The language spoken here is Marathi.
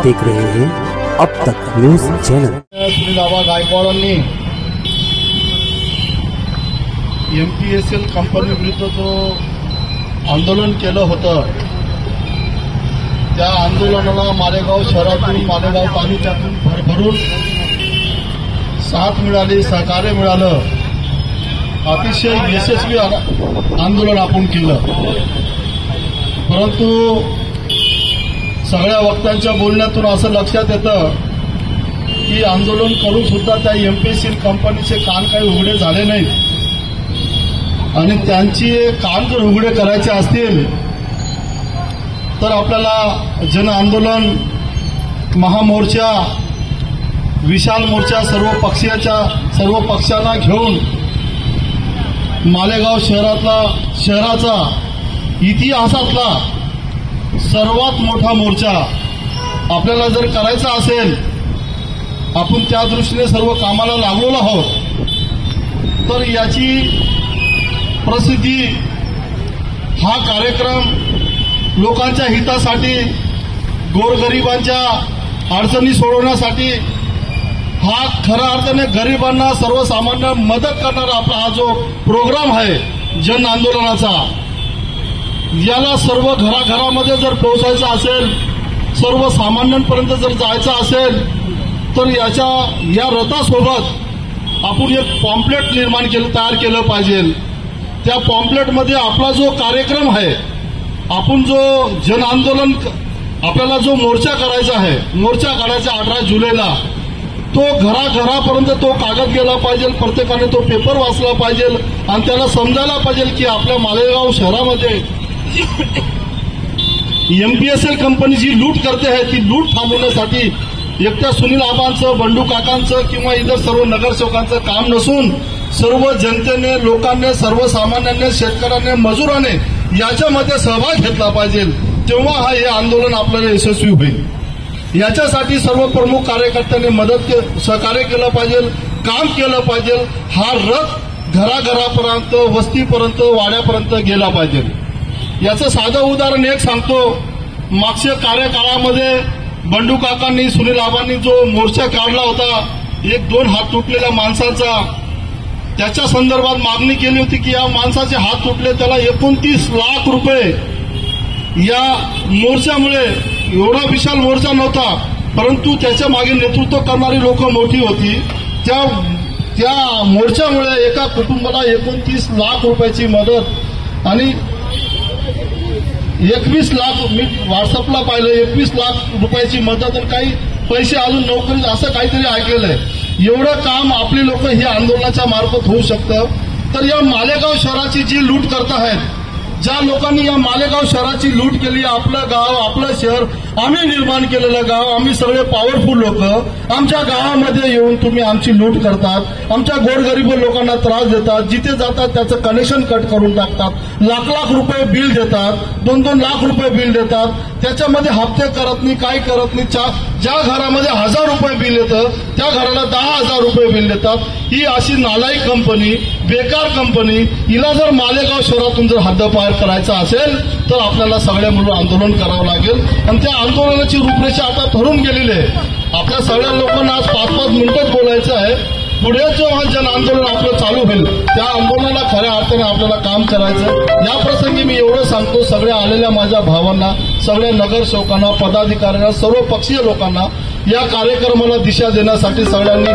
देख रहे हैं अब तक न्यूज चैनल। सुनील आबा गायकवाडांनी MPSL कंपनी विरुद्ध जो आंदोलन केलं होतं त्या आंदोलनाला मालेगाव शहरातून मालेगाव तालुक्यातून भरभरून साथ मिळाली, सहकार्य मिळालं। अतिशय यशस्वी आंदोलन आपण केलं। परंतु सगळ्या वक्त्यांच्या बोलण्यातून असं लक्षात येतं की आंदोलन करून सुद्धा त्या MPSL कंपनीचे कान काही उघडे झाले नाहीत आणि त्यांची कान जर उघडे करायचे असतील तर आपल्याला जन आंदोलन, महामोर्चा, विशाल मोर्चा सर्व पक्षांना घेऊन मालेगाव शहराचा इतिहासातला सर्वात मोठा मोर्चा आपल्याला जर करायचा असेल, आपण त्या दृष्टीने सर्व कामाला लागलेलो आहोत, तर याची प्रसिद्धी हा कार्यक्रम लोकांच्या हितासाठी, गोरगरिबांच्या अडचणी सोडवण्यासाठी, हा खऱ्या अर्थाने गरिबांना, सर्वसामान्य मदत करणारा आपला हा जो प्रोग्राम आहे जन आंदोलनाचा, याला सर्व घराघरामध्ये जर पोहोचायचं असेल, सर्वसामान्यांपर्यंत जर जायचं असेल, तर या रथासोबत आपण एक पॉम्पलेट तयार केलं पाहिजे। त्या पॉम्पलेटमध्ये आपला जो कार्यक्रम आहे, आपण जो जन आंदोलन, आपल्याला जो मोर्चा करायचा आहे, मोर्चा काढायचा 18 जुलैला, तो घराघरापर्यंत तो कागद गेला पाहिजे, प्रत्येकाने तो पेपर वाचला पाहिजे आणि त्याला समजायला पाहिजे की आपल्या मालेगाव शहरामध्ये MPSL कंपनी जी लूट करते आहे, ती लूट थांबवण्यासाठी एकट्या सुनील आबांचं, बंडू काकांचं किंवा इतर सर्व नगरसेवकांचं काम नसून सर्व जनतेने, लोकांनी, सर्वसामान्यांनी, शेतकऱ्यांनी, मजुरांनी याच्यामध्ये सहभाग घेतला पाहिजे। तेव्हा हे आंदोलन आपल्याला यशस्वी होईल। याच्यासाठी सर्व प्रमुख कार्यकर्त्यांनी सहकार्य केलं पाहिजे, काम केलं पाहिजे। हा रथ घराघरापर्यंत, वस्तीपर्यंत, वाड्यापर्यंत गेला पाहिजे। याचं साधं उदाहरण एक सांगतो। मागच्या कार्यकाळामध्ये बंडू काकांनी, सुनील आबांनी जो मोर्चा काढला होता 1-2 हात तुटलेल्या माणसाचा, त्याच्या संदर्भात मागणी केली होती की या माणसाचे हात तुटले, त्याला 29 लाख रुपये या मोर्चामुळे, एवढा विशाल मोर्चा नव्हता परंतु त्याच्या मागे नेतृत्व करणारी लोक मोठी होती, त्या मोर्चामुळे एका कुटुंबाला 29 लाख रुपयाची मदत आणि 21 लाख, मी व्हॉट्सअपला पाहिलं, 21 लाख रुपयाची मदत आणि काही पैसे अजून नोकरी, असं काहीतरी ऐकलेलं आहे। एवढं काम आपली लोक हे आंदोलनाच्या मार्फत होऊ शकतं। तर या मालेगाव शहराची जी लूट करत आहेत, ज्या लोकांनी या मालेगाव शहराची लूट केली, आपलं गाव, आपलं शहर, आम्ही निर्माण केलेलं गाव, आम्ही सगळे पॉवरफुल लोक, आमच्या गावामध्ये येऊन तुम्ही आमची लूट करतात, आमच्या गोरगरीब लोकांना त्रास देतात, जिथे जातात त्याचं कनेक्शन कट करून टाकतात, लाख रुपये बिल देतात, 2-2 लाख रुपये बिल देतात, त्याच्यामध्ये हप्ते करत नाही, काही करत नाही। ज्या घरामध्ये 1000 रुपये बिल येतं त्या घराला 10,000 रुपये बिल देतात। ही अशी नालायक कंपनी, बेकार कंपनी, हिला जर मालेगाव शहरातून जर हद्दपार करायचा असेल तर आपल्याला सगळ्या मिळून आंदोलन करावं लागेल आणि त्या आंदोलनाची रूपरेषा आता ठरून गेलेली आहे। आपल्या सगळ्या लोकांना आज 5-5 मिनिटच बोलायचं आहे। पुढे जो हा जन आंदोलन आपलं चालू होईल त्या आंदोलनाला खऱ्या अर्थाने आपल्याला काम करायचं। या प्रसंगी मी एवढं सांगतो, सगळ्या आलेल्या माझ्या भावांना, सगळ्या नगरसेवकांना, पदाधिकाऱ्यांना, सर्व पक्षीय लोकांना या कार्यक्रमाला दिशा देण्यासाठी सगळ्यांनी